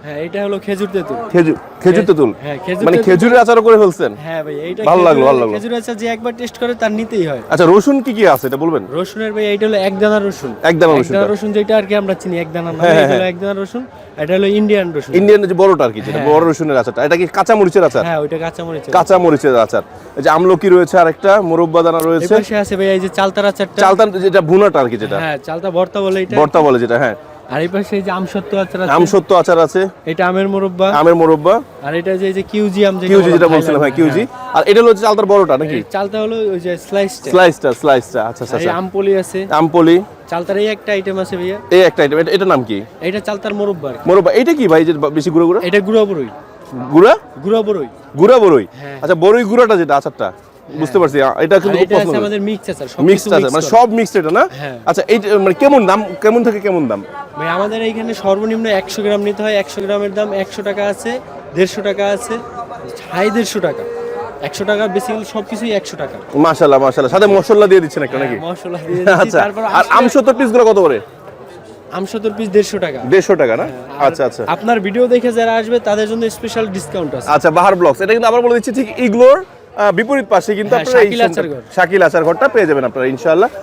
হ্যাঁ এটা হলো খেজুর তেঁতুল। খেজুর তেঁতুল, হ্যাঁ খেজুর মানে তেঁতুল। খেজুরের আচারও করে ফেলছেন? হ্যাঁ ভাই এইটা ভালো লাগলো। খেজুর আচার যে একবার টেস্ট করে তার নিতেই হয়। আচ্ছা রসুন কি কি আছে এটা বলবেন? রসুনের ভাই এইটা হলো এক দানা রসুন। এক দানা রসুন, রসুন যেটা আর কি আমরা চিনি এক দানা না, হ্যাঁ, এটা হলো হ্যাঁ। এক দানা রসুন। এটা হলো ইন্ডিয়ান রসুন। ইন্ডিয়ান যে বড়টা আর কি, যেটা হ্যাঁ। বড় রসুনের আচারটা, এটা কি কাঁচা মরিচের আচার? হ্যাঁ ওইটা কাঁচা মরিচ। কাঁচা মরিচের আচার। এই যে আমলকি রয়েছে, আরেকটা মোরব্বা দানা রয়েছে। এই পাশে আছে ভাই এই যে চালতার আচারটা। চালতা যেটা ভুনাটা আর কি, যেটা হ্যাঁ চালতা ভর্তা বলে এটা। ভর্তা বলে যেটা, হ্যাঁ। আর এই পাশে এই যে আমসত্ত্ব আচার আছে। আমসত্ত্ব আচার আছে। এটা আমের মোরব্বা। আমের মোরব্বা। আর এটা যে এই যে কিউজি আম কিউজি যেটা বলছিলাম, হ্যাঁ কিউজি। আর এটা হলো চালতার বড়টা নাকি? চালতা হলো ওই যে স্লাইসটা। স্লাইসটা, আচ্ছা আর এই আচ্ছা। আমপলি আছে। আমপলি। চালতার এই একটা আইটেম আছে ভাইয়া। এই একটা আইটেম, এটা নাম কি? এটা চালতার মোরব্বা আর কি। মোরব্বা। এটা কি ভাই যে বেশি গুঁড়ো গুঁড়ো? এটা গুঁড়া বড়ই। গুঁড়া বড়ই। গুঁড়া বড়ই। হ্যাঁ। আচ্ছা বড়ই গুঁড়াটা যেটা আচারটা, বুঝতে পারছি। এটা কিন্তু আর খুব এটা আছে পছন্দ। আমাদের মিক্স আচার, সব মিক্সড আছে, মানে সব মিক্সড এটা না? হ্যাঁ। আচ্ছা এই মানে কেমন দাম, কেমন থেকে কেমন দাম? ভাই আমাদের এইখানে সর্বনিম্ন 100 গ্রাম নিতে হয়। 100 গ্রামের দাম 100 টাকা আছে, 150 টাকা আছে, 150 টাকা। 100 টাকা বেসিক্যালি সবকিছুই 100 টাকা। মাশাআল্লাহ মাশাআল্লাহ, সাথে মশলা দিয়ে দিচ্ছেন একটা নাকি? মশলা দিয়ে দিচ্ছি। আচ্ছা। তারপর আর আমসত্ত্ব পিসগুলো কত করে? আমসত্ত্বর পিস 150 টাকা। 150 টাকা না? আর আচ্ছা আচ্ছা। আপনার ভিডিও দেখে যারা আসবে তাদের জন্য স্পেশাল ডিসকাউন্ট আছে। আচ্ছা বাহার ব্লগস, এটা কিন্তু আবার বলে দিচ্ছি ঠিক ইগলোর বিপরীত পাশে কিন্তু হ্যাঁ, আপনারা এই শাকিল আচার ঘর। শাকিল আচার ঘরটা পেয়ে যাবেন আপনারা ইনশাআল্লাহ।